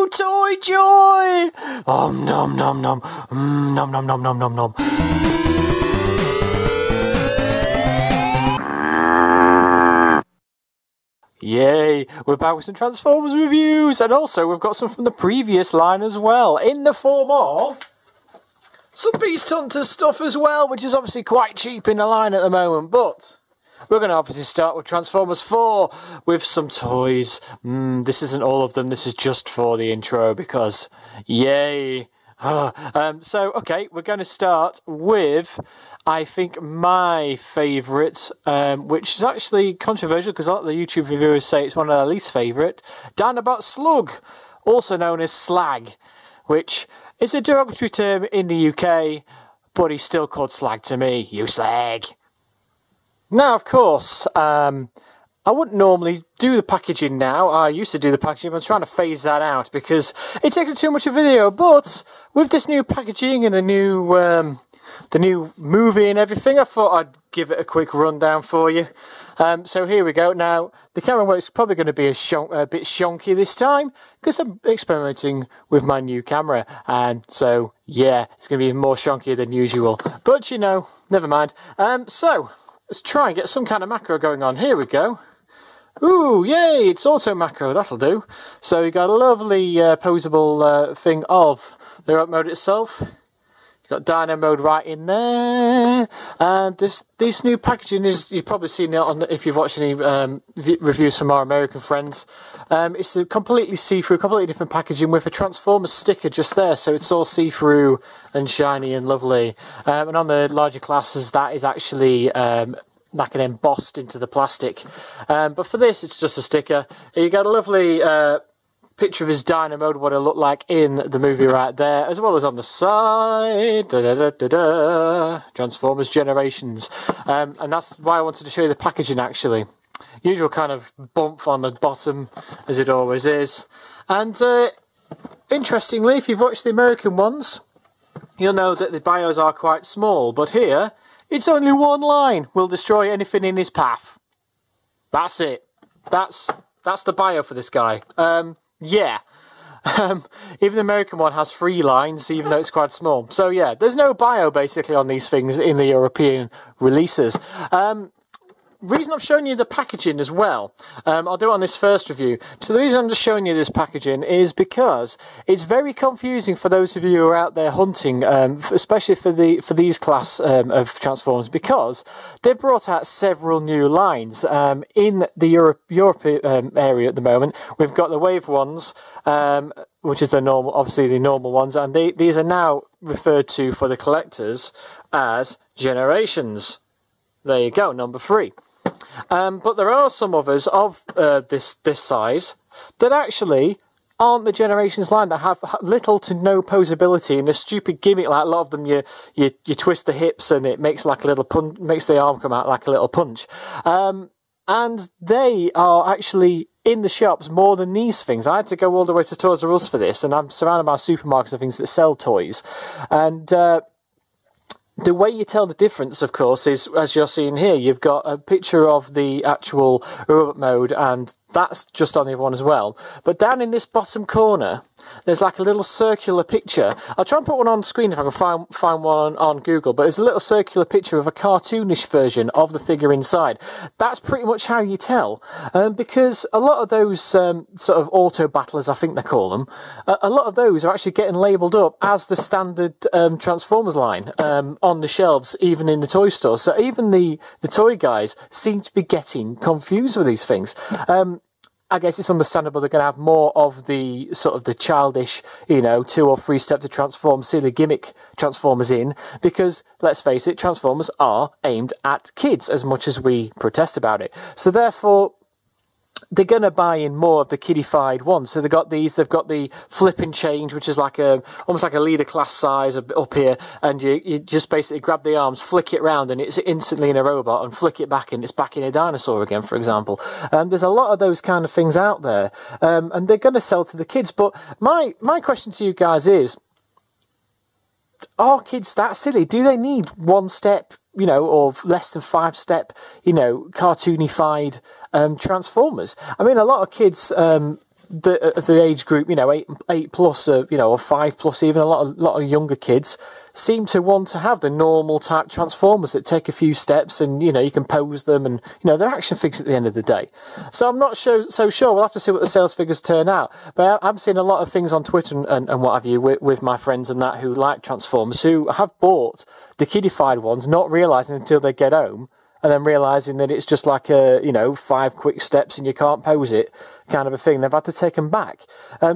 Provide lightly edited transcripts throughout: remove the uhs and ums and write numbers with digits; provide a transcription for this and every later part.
new toy joy! Nom nom nom. Nom nom nom nom nom nom. Yay! We're back with some Transformers reviews, and also we've got some from the previous line as well, in the form of some Beast Hunter stuff as well, which is obviously quite cheap in the line at the moment, but we're going to obviously start with Transformers 4 with some toys. This isn't all of them, this is just for the intro because, yay! So, okay, we're going to start with, I think, my favourite, which is actually controversial because a lot of the YouTube reviewers say it's one of their least favourite, Dinobot Slug, also known as Slag, which is a derogatory term in the UK, but he's still called Slag to me. You slag! Now, of course, I wouldn't normally do the packaging now. I used to do the packaging, but I'm trying to phase that out because it takes too much of a video. But with this new packaging and the new movie and everything, I thought I'd give it a quick rundown for you. So here we go. Now, the camera work's probably going to be a bit shonky this time because I'm experimenting with my new camera. And so, yeah, it's going to be even more shonky than usual. But, you know, never mind. So, let's try and get some kind of macro going on. Here we go. Ooh, yay, it's auto macro, that'll do. So you got a lovely posable thing of the remote mode itself. Got Dino mode right in there, and this new packaging is, you've probably seen it on if you've watched any reviews from our American friends. It's a completely see-through, completely different packaging with a Transformers sticker just there, so it's all see-through and shiny and lovely. And on the larger classes, that is actually like an embossed into the plastic. But for this, it's just a sticker. You got a lovely picture of his Dino mode, what it'll look like in the movie right there, as well as on the side. Transformers Generations. And that's why I wanted to show you the packaging actually. Usual kind of bump on the bottom, as it always is. And interestingly, if you've watched the American ones, you'll know that the bios are quite small, but here, it's only one line. Will destroy anything in his path. That's it. That's the bio for this guy. Yeah. Even the American one has 3 lines, even though it's quite small. So yeah, there's no bio basically on these things in the European releases. Reason I'm showing you the packaging as well, I'll do it on this first review. So the reason I'm just showing you this packaging is because it's very confusing for those of you who are out there hunting, especially for these class of Transformers, because they've brought out several new lines. In the Europe area at the moment, we've got the Wave ones, which is the normal, obviously the normal ones, and these are now referred to for the collectors as Generations. There you go, number 3. But there are some others of this size that actually aren't the Generations line, that have little to no posability and a stupid gimmick. Like a lot of them, you twist the hips and it makes like a little punch, makes the arm come out like a little punch. And they are actually in the shops more than these things. I had to go all the way to Toys R Us for this, and I'm surrounded by supermarkets and things that sell toys. And the way you tell the difference, of course, is, as you're seeing here, you've got a picture of the actual robot mode, and that's just on the other one as well. But down in this bottom corner, there's like a little circular picture. I'll try and put one on screen if I can find one on Google, but it's a little circular picture of a cartoonish version of the figure inside. That's pretty much how you tell, because a lot of those sort of auto battlers, I think they call them, a lot of those are actually getting labelled up as the standard Transformers line on the shelves, even in the toy store. So even the toy guys seem to be getting confused with these things. I guess it's understandable they're going to have more of the sort of the childish, you know, 2 or 3 step to transform, silly gimmick Transformers in, because let's face it, Transformers are aimed at kids as much as we protest about it. So therefore, they're going to buy in more of the kiddified ones. So they've got the flip and change, which is like almost like a leader class size up here, and you just basically grab the arms, flick it round, and it's instantly in a robot, and flick it back, and it's back in a dinosaur again, for example. There's a lot of those kind of things out there, and they're going to sell to the kids. But my question to you guys is, are kids that silly? Do they need 1 step, you know, or less than 5 step, you know, cartoonified Transformers? I mean, a lot of kids the age group, you know, 8 plus, you know, or 5 plus, even a lot of younger kids seem to want to have the normal type Transformers that take a few steps, and you know, you can pose them, and you know, they're action figures at the end of the day. So I'm not so sure. We'll have to see what the sales figures turn out. But I'm seeing a lot of things on Twitter and what have you with my friends and that who like Transformers, who have bought the kiddified ones, not realising until they get home, and then realising that it's just like a, you know, 5 quick steps and you can't pose it kind of a thing. They've had to take them back.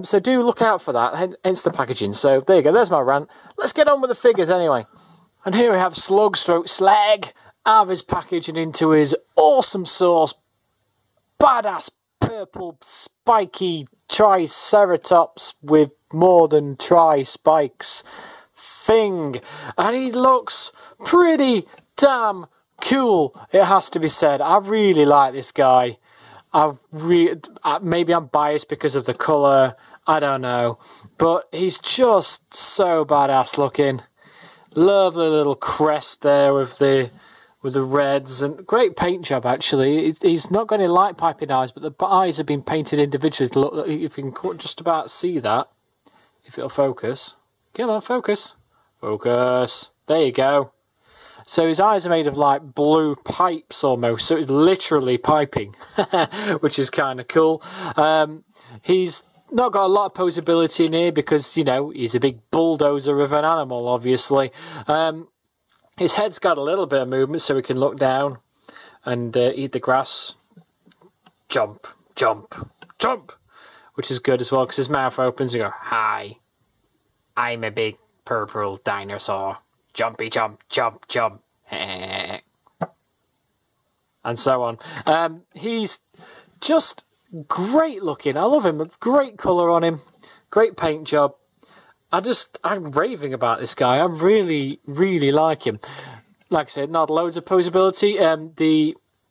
So do look out for that, hence the packaging. So there you go, there's my rant. Let's get on with the figures anyway. And here we have Slag out of his package and into his awesome sauce, badass purple spiky Triceratops with more than tri-spikes thing. And he looks pretty damn cool, it has to be said. I really like this guy. Maybe I'm biased because of the colour, I don't know, but he's just so badass looking. Lovely little crest there with the reds, and great paint job actually. He's not got any light piping eyes, but the eyes have been painted individually to look, if you can just about see that, if it'll focus. Come on, focus. Focus. There you go. So his eyes are made of like blue pipes almost, so it's literally piping, which is kind of cool. He's not got a lot of posability in here because, you know, he's a big bulldozer of an animal, obviously. His head's got a little bit of movement, so he can look down and eat the grass. Jump, jump, jump, which is good as well because his mouth opens and you go, "Hi, I'm a big purple dinosaur. Jumpy jump, jump, jump," and so on. He's just great looking. I love him. Great colour on him. Great paint job. I'm raving about this guy. I really, really like him. Like I said, not loads of posability.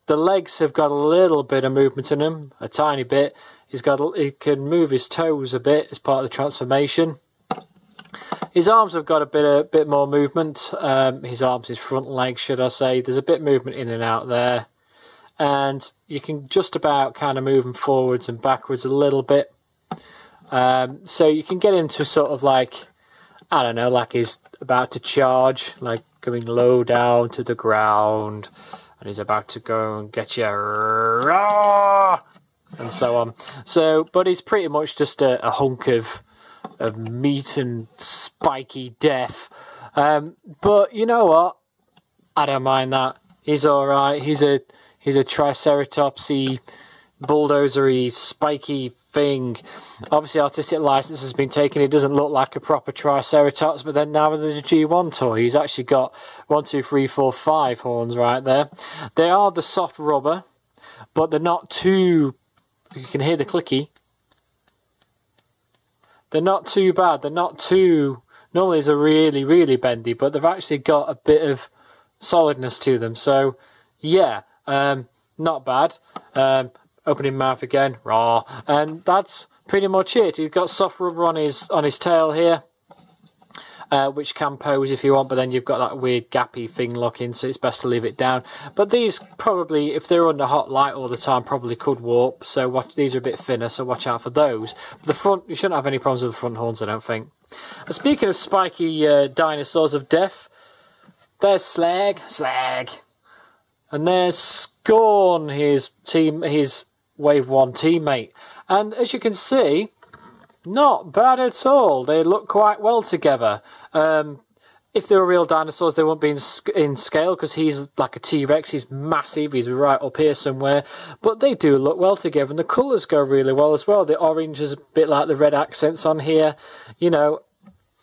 The legs have got a little bit of movement in them, a tiny bit. He can move his toes a bit as part of the transformation. His arms have got a bit more movement. His front legs, should I say. There's a bit of movement in and out there. And you can just about kind of move him forwards and backwards a little bit. So you can get him to sort of like, I don't know, like he's about to charge, like going low down to the ground. And he's about to go and get you. And so on. So, but he's pretty much just a hunk of meat and spiky death, but you know what, I don't mind that. He's alright. He's a triceratopsy, bulldozery, spiky thing. Obviously artistic license has been taken. It doesn't look like a proper triceratops, but then now with the G1 toy he's actually got 1, 2, 3, 4, 5 horns right there. They are the soft rubber, but they're not too, you can hear the clicky. They're not too bad. They're not too... Normally they're really, really bendy, but they've actually got a bit of solidness to them. So, yeah, not bad. Opening mouth again, raw. And that's pretty much it. He's got soft rubber on his tail here, which can pose if you want, but then you've got that weird gappy thing looking, so it's best to leave it down. But these probably, if they're under hot light all the time, probably could warp, so these are a bit thinner, so watch out for those. But the front, you shouldn't have any problems with the front horns, I don't think. And speaking of spiky dinosaurs of death, there's Slag, and there's Scorn, his Wave 1 teammate. And as you can see, not bad at all. They look quite well together. If they were real dinosaurs, they wouldn't be in scale because he's like a T-Rex. He's massive. He's right up here somewhere. But they do look well together, and the colours go really well as well. The orange is a bit like the red accents on here. You know,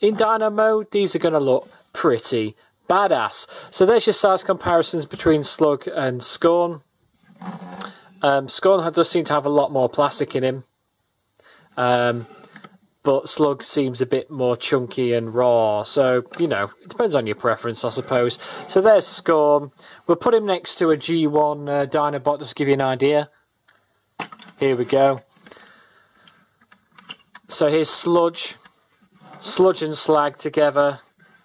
in Dino mode, these are going to look pretty badass. So there's your size comparisons between Slug and Scorn. Scorn does seem to have a lot more plastic in him. But Slug seems a bit more chunky and raw, so, you know, it depends on your preference, I suppose. So there's Scorn. We'll put him next to a G1 Dinobot, just to give you an idea. Here we go. So here's Sludge. Sludge and Slag together.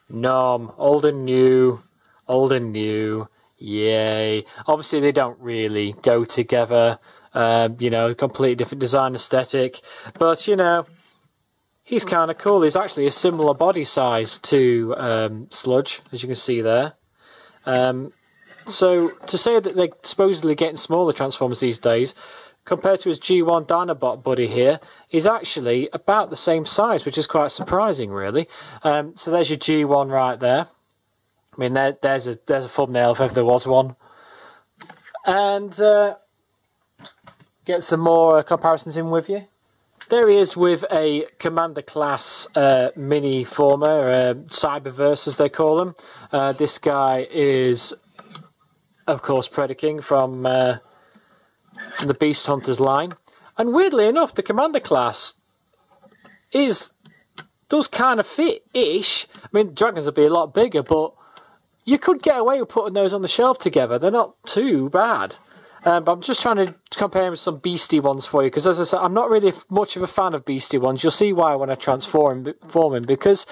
Nom. Old and new. Old and new. Yay. Obviously, they don't really go together. You know, a completely different design aesthetic. But, you know, he's kind of cool. He's actually a similar body size to Sludge, as you can see there. So, to say that they're supposedly getting smaller Transformers these days, compared to his G1 Dinobot buddy here, he's actually about the same size, which is quite surprising, really. So there's your G1 right there. I mean, there's a thumbnail if ever there was one. And get some more comparisons in with you. There he is with a Commander class mini former, Cyberverse as they call them. This guy is, of course, Predaking from the Beast Hunters line. And weirdly enough, the Commander class does kind of fit-ish. I mean, Dragons will be a lot bigger, but you could get away with putting those on the shelf together. They're not too bad. But I'm just trying to compare them with some beastie ones for you, because as I said, I'm not really much of a fan of beastie ones. You'll see why when I transform him, because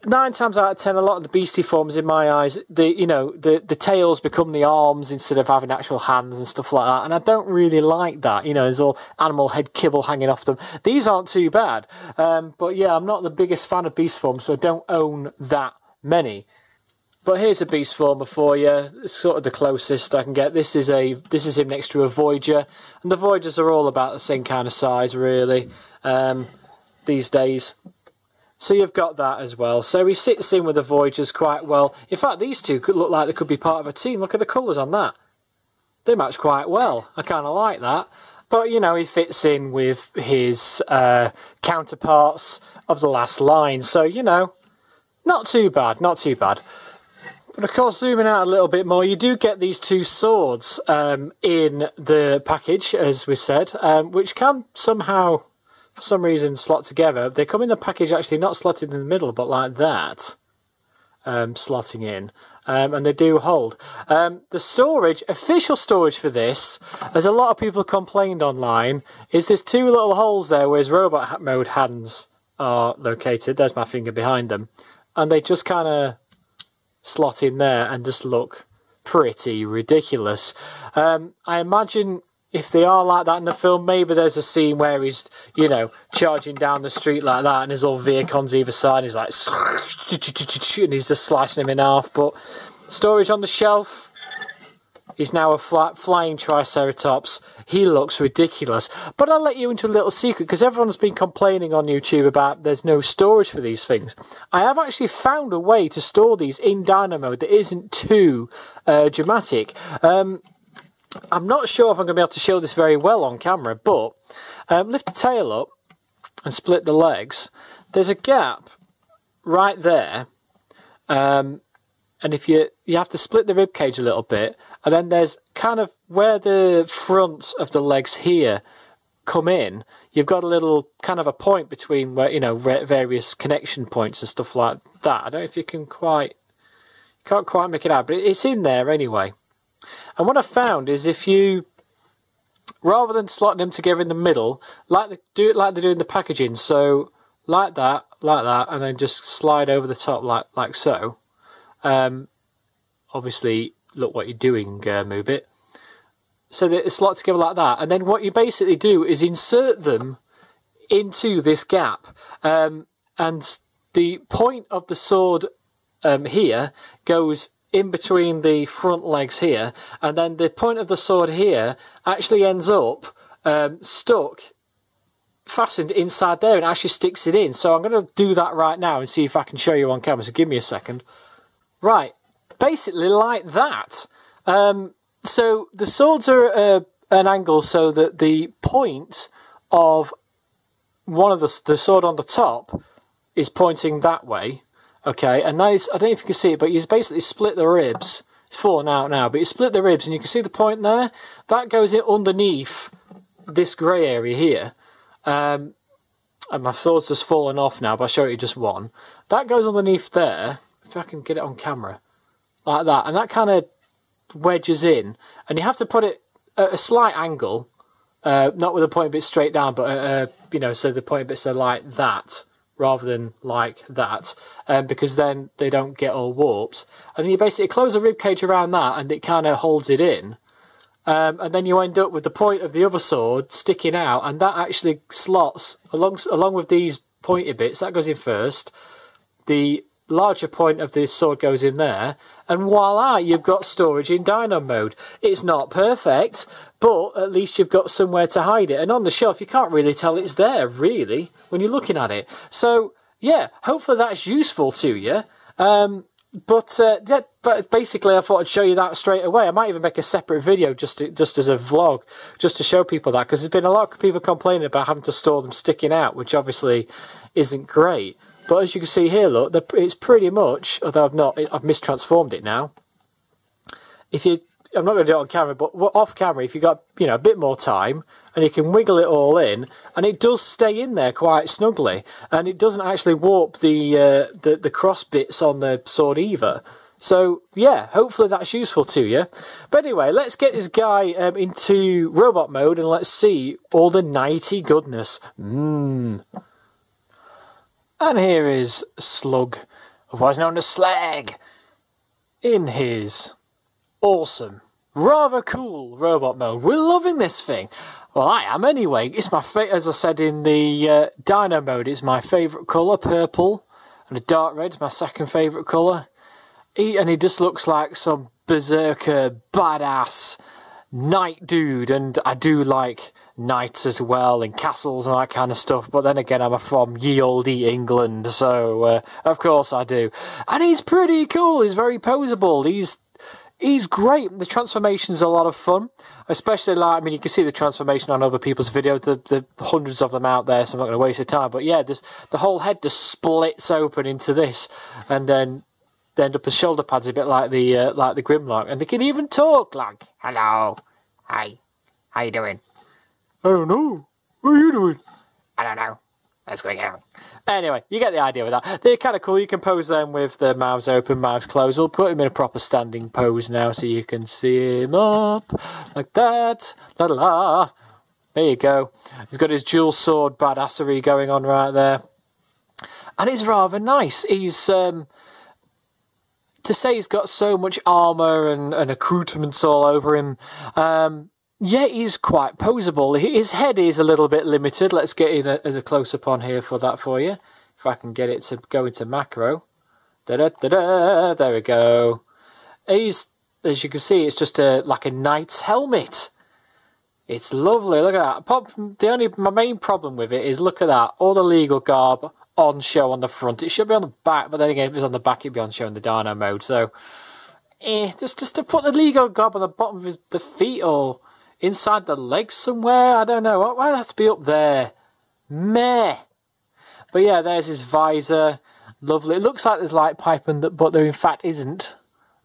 9 times out of 10, a lot of the beastie forms, in my eyes, the tails become the arms instead of having actual hands and stuff like that, and I don't really like that. You know, there's all animal head kibble hanging off them. These aren't too bad, but yeah, I'm not the biggest fan of beast forms, so I don't own that many. But here's a beast former for you. It's sort of the closest I can get. This is him next to a Voyager, and the Voyagers are all about the same kind of size, really, these days. So you've got that as well. So he sits in with the Voyagers quite well. In fact, these two could look like they could be part of a team. Look at the colours on that. They match quite well. I kind of like that. But, you know, he fits in with his counterparts of the last line. So, you know, not too bad, not too bad. But of course, zooming out a little bit more, you do get these two swords in the package, as we said, which can somehow, for some reason, slot together. They come in the package actually not slotted in the middle, but like that, slotting in, and they do hold. The storage, official storage for this, as a lot of people have complained online, is there's two little holes there where his robot mode hands are located. There's my finger behind them, and they just kind of slot in there and just look pretty ridiculous. I imagine if they are like that in the film, maybe there's a scene where he's, you know, charging down the street like that and there's all Vehicons either side, he's like, and he's just slicing him in half. But storage on the shelf, he's now a flying Triceratops. He looks ridiculous. But I'll let you into a little secret, because everyone's been complaining on YouTube about there's no storage for these things. I have actually found a way to store these in Dino mode that isn't too dramatic. I'm not sure if I'm going to be able to show this very well on camera, but lift the tail up and split the legs. There's a gap right there, and if you have to split the rib cage a little bit, and then there's kind of where the front of the legs here come in, you've got a little kind of a point between where, you know, various connection points and stuff like that. I don't know if you can't quite make it out, but it's in there anyway. And what I found is if you, rather than slotting them together in the middle, do it like they do in the packaging, so like that, and then just slide over the top like so. Obviously, look what you're doing, Moobit. So that it's slot together like that, and then what you basically do is insert them into this gap, and the point of the sword here goes in between the front legs here, and then the point of the sword here actually ends up fastened inside there and actually sticks it in. So I'm going to do that right now and see if I can show you on camera, so give me a second. Right, basically like that. So the swords are at an angle so that the point of one of the sword on the top is pointing that way. Okay, and that is, I don't know if you can see it, but you basically split the ribs. It's falling out now, but you split the ribs and you can see the point there. That goes in underneath this grey area here. And my sword's just fallen off now, but I'll show you just one. That goes underneath there, if I can get it on camera, like that. And that kind of wedges in. And you have to put it at a slight angle, not with the point bit straight down, but, you know, so the point bits are like that, rather than like that, because then they don't get all warped. And then you basically close the rib cage around that and it kind of holds it in. and then you end up with the point of the other sword sticking out, and that actually slots along with these pointy bits. That goes in first. The larger point of the sword goes in there, and voila, you've got storage in Dino mode. It's not perfect, but at least you've got somewhere to hide it. And on the shelf, you can't really tell it's there, really, when you're looking at it. So, yeah, hopefully that's useful to you. But basically, I thought I'd show you that straight away. I might even make a separate video just as a vlog, just to show people that, because there's been a lot of people complaining about having to store them sticking out, which obviously isn't great. But as you can see here, look, it's pretty much, although I've mistransformed it now. I'm not going to do it on camera, but off camera, if you've got a bit more time, and you can wiggle it all in, and it does stay in there quite snugly, and it doesn't actually warp the cross bits on the sword either. So yeah, hopefully that's useful to you. But anyway, let's get this guy into robot mode, and let's see all the nighty goodness. And here is Slug, otherwise known as Slag, in his awesome, rather cool robot mode. We're loving this thing. Well, I am anyway. It's my as I said in the Dino mode, it's my favourite colour, purple, and a dark red's my second favourite colour. And he just looks like some berserker, badass knight dude, and I do like knights as well, and castles and that kind of stuff, but then again, I'm from ye olde England, so of course I do. And he's pretty cool, he's very poseable, he's great. The transformations are a lot of fun, especially you can see the transformation on other people's videos, the hundreds of them out there, so I'm not going to waste your time, but yeah, the whole head just splits open into this, and then they end up as shoulder pads, a bit like the Grimlock, and they can even talk, like, hello, hi, how you doing? I don't know. What are you doing? I don't know. Let's go again. Anyway, you get the idea with that. They're kind of cool. You can pose them with the mouths open, mouths closed. We'll put him in a proper standing pose now so you can see him up. Like that. La la la. There you go. He's got his dual sword badassery going on right there. And it's rather nice. He's... to say he's got so much armour and accoutrements all over him... yeah, he's quite poseable. His head is a little bit limited. Let's get in as a close-up on here for you. If I can get it to go into macro. Da-da-da-da, there we go. As you can see, it's just like a knight's helmet. It's lovely, look at that. My main problem with it is, look at that. All the legal garb on show on the front. It should be on the back, but then again, if it was on the back, it'd be on show in the Dino mode. So, just to put the legal garb on the bottom of the feet, or... inside the legs somewhere? I don't know. Why does it have to be up there? Meh. But yeah, there's his visor. Lovely. It looks like there's light pipe, but there in fact isn't.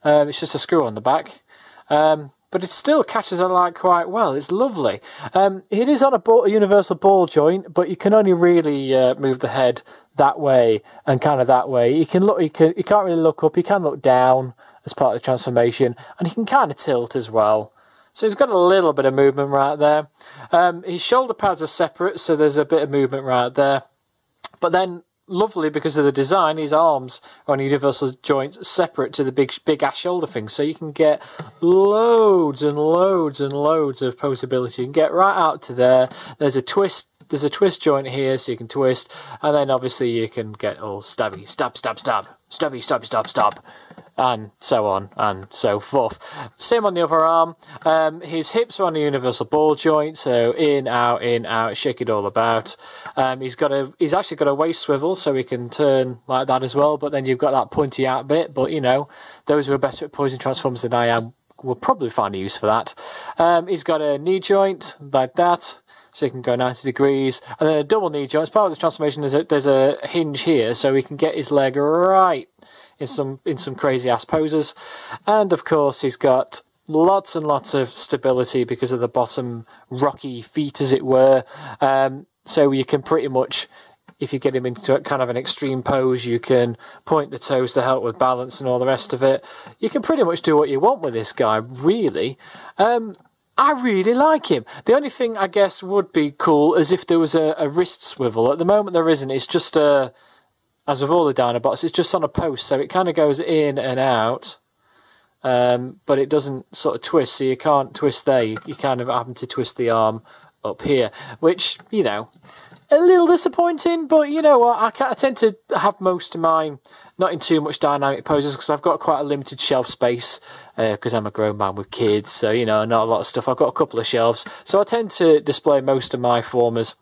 It's just a screw on the back. But it still catches on light quite well. It's lovely. It is on a universal ball joint, but you can only really move the head that way and kind of that way. You can't really look up. You can look down as part of the transformation, and you can kind of tilt as well. So he's got a little bit of movement right there. His shoulder pads are separate, so there's a bit of movement right there. But then, lovely, because of the design, his arms are on universal joints separate to the big ass shoulder thing. So you can get loads and loads and loads of posability. You can get right out to there. There's a twist joint here, so you can twist. And then obviously you can get all stabby, stab, stab, stab, stabby, stabby, stab, stab. And so on and so forth. Same on the other arm. His hips are on a universal ball joint, so in, out, shake it all about. He's actually got a waist swivel, so he can turn like that as well. But then you've got that pointy out bit. But those who are better at poison transforms than I am will probably find a use for that. He's got a knee joint like that, so he can go 90 degrees, and then a double knee joint. As part of the transformation, there's a hinge here, so he can get his leg right in some crazy ass poses. And of course he's got lots and lots of stability because of the bottom rocky feet, as it were. So you can pretty much, if you get him into kind of an extreme pose, you can point the toes to help with balance and all the rest of it. You can pretty much do what you want with this guy, really. I really like him. The only thing I guess would be cool is if there was a wrist swivel. At the moment there isn't. It's just as with all the Dinobots, it's just on a post, so it kind of goes in and out but it doesn't sort of twist, so you can't twist there. You kind of happen to twist the arm up here, which, you know, a little disappointing, but you know what, I tend to have most of mine not in too much dynamic poses because I've got quite a limited shelf space because I'm a grown man with kids, so, you know, not a lot of stuff. I've got a couple of shelves, so I tend to display most of my formers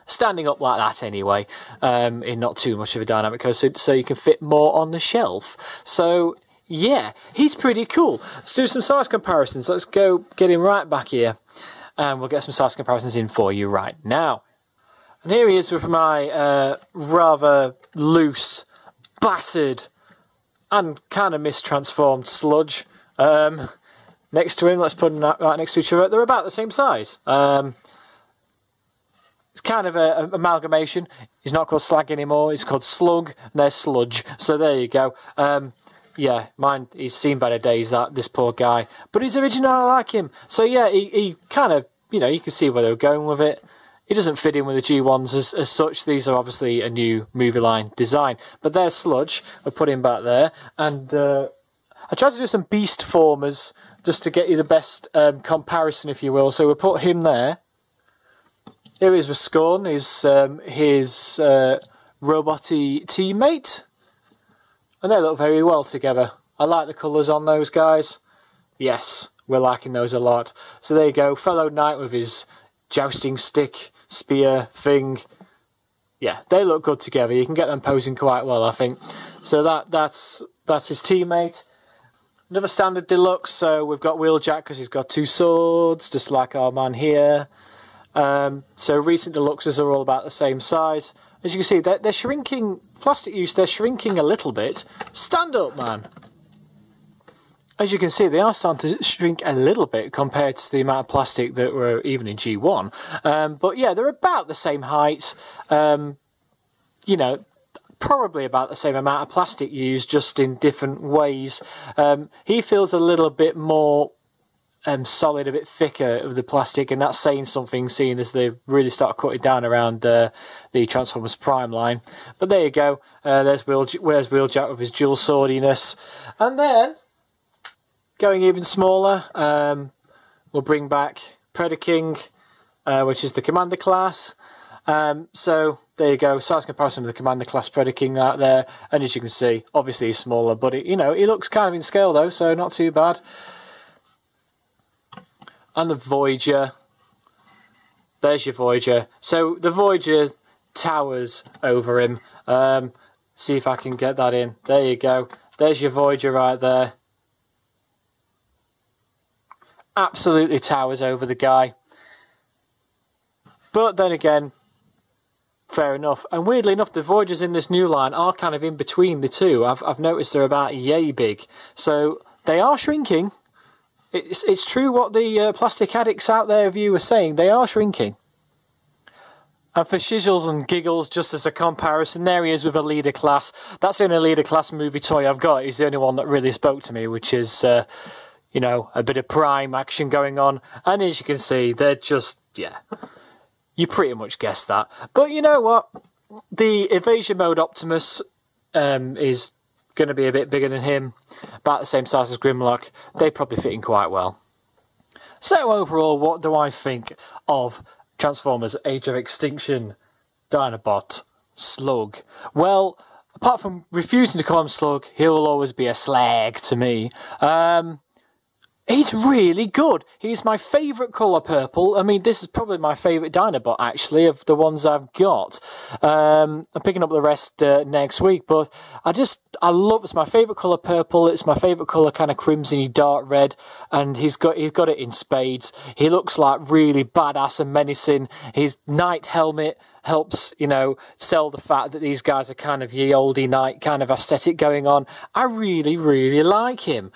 standing up like that anyway, in not too much of a dynamic pose, so you can fit more on the shelf. So yeah, he's pretty cool. Let's do some size comparisons. Let's go get him right back here, and we'll get some size comparisons in for you right now. And here he is with my rather loose, battered, and kind of mistransformed sludge. Next to him, let's put them right next to each other. They're about the same size. It's kind of an amalgamation. He's not called Slag anymore. He's called Slug, and there's Sludge. So there you go. Yeah, he's seen better days, this poor guy. But he's original, I like him. So yeah, he kind of, you know, you can see where they were going with it. He doesn't fit in with the G1s as such. These are obviously a new movie line design. But there's Sludge. We'll put him back there. And I tried to do some beast formers just to get you the best comparison, if you will. So we'll put him there. Here he is with Scorn, his robot-y teammate. And they look very well together. I like the colours on those guys. Yes, we're liking those a lot. So there you go, fellow knight with his jousting stick, spear, thing. Yeah, they look good together. You can get them posing quite well, I think. So that's his teammate. Another standard deluxe, so we've got Wheeljack because he's got two swords, just like our man here. So recent deluxes are all about the same size. As you can see, they're shrinking, plastic use, they're shrinking a little bit. Stand up, man. As you can see, they are starting to shrink a little bit compared to the amount of plastic that were even in G1. But yeah, they're about the same height. You know, probably about the same amount of plastic used, just in different ways. He feels a little bit more solid, a bit thicker of the plastic, and that's saying something, seeing as they really start cutting down around the Transformers Prime line. But there you go. There's Wheeljack with his dual swordiness. And then, going even smaller, we'll bring back Predaking, which is the Commander class. So there you go, size comparison with the Commander class Predaking out there. And as you can see, obviously he's smaller, but he looks kind of in scale though, so not too bad. And the Voyager. There's your Voyager. So the Voyager towers over him. See if I can get that in. There you go. There's your Voyager right there. Absolutely towers over the guy. But then again, fair enough. And weirdly enough, the Voyagers in this new line are kind of in between the two. I've noticed they're about yay big. So they are shrinking. It's true what the plastic addicts out there of you are saying. They are shrinking. And for shizzles and giggles, just as a comparison, there he is with a leader class. That's the only leader class movie toy I've got. He's the only one that really spoke to me, which is, you know, a bit of prime action going on. And as you can see, they're just, yeah, you pretty much guessed that. But you know what? The Evasion Mode Optimus is going to be a bit bigger than him, about the same size as Grimlock. They probably fit in quite well. So overall, what do I think of Transformers Age of Extinction Dinobot Slug? Well, apart from refusing to call him Slug, he will always be a slag to me. He's really good. He's my favourite colour purple. I mean, this is probably my favourite Dinobot, actually, of the ones I've got. I'm picking up the rest next week, but I love, it's my favourite colour purple. It's my favourite colour kind of crimson-y dark red, and he's got it in spades. He looks like really badass and menacing. His knight helmet helps, you know, sell the fact that these guys are kind of ye olde knight kind of aesthetic going on. I really, really like him.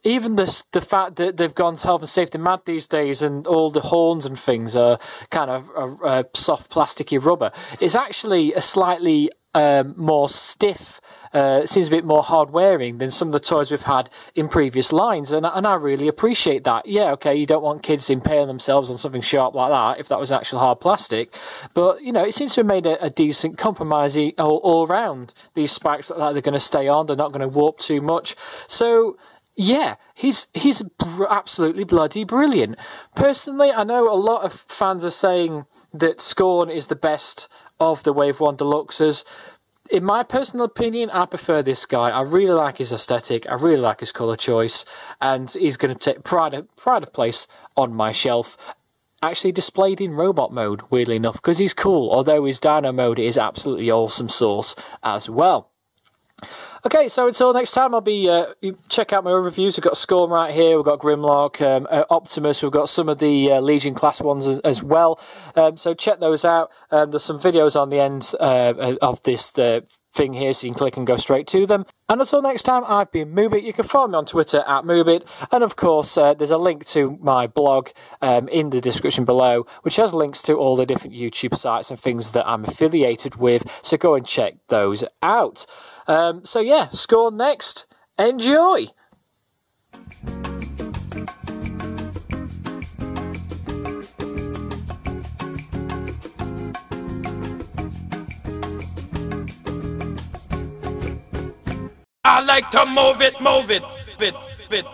Even the fact that they've gone to health and safety mad these days, and all the horns and things are kind of soft plasticky rubber, is actually a slightly more stiff, seems a bit more hard wearing than some of the toys we've had in previous lines, and I really appreciate that. Yeah, okay, you don't want kids impaling themselves on something sharp like that if that was actual hard plastic, but you know, it seems to have made a decent compromise all round. These spikes look like they're going to stay on, they're not going to warp too much, so yeah, he's absolutely bloody brilliant. Personally, I know a lot of fans are saying that Scorn is the best of the Wave 1 Deluxes. In my personal opinion, I prefer this guy. I really like his aesthetic, I really like his colour choice, and he's going to take pride of place on my shelf. Actually displayed in robot mode, weirdly enough, because he's cool, although his Dino mode is absolutely awesome sauce as well. Okay, so until next time, I'll be check out my other reviews. We've got Scorn right here, we've got Grimlock, Optimus, we've got some of the Legion class ones as well. So check those out. There's some videos on the end of this thing here, so you can click and go straight to them. And until next time, I've been Moobit. You can follow me on Twitter at Moobit, and of course there's a link to my blog in the description below, which has links to all the different YouTube sites and things that I'm affiliated with, so go and check those out. So yeah, Scorn next. Enjoy! I like to move it, bit.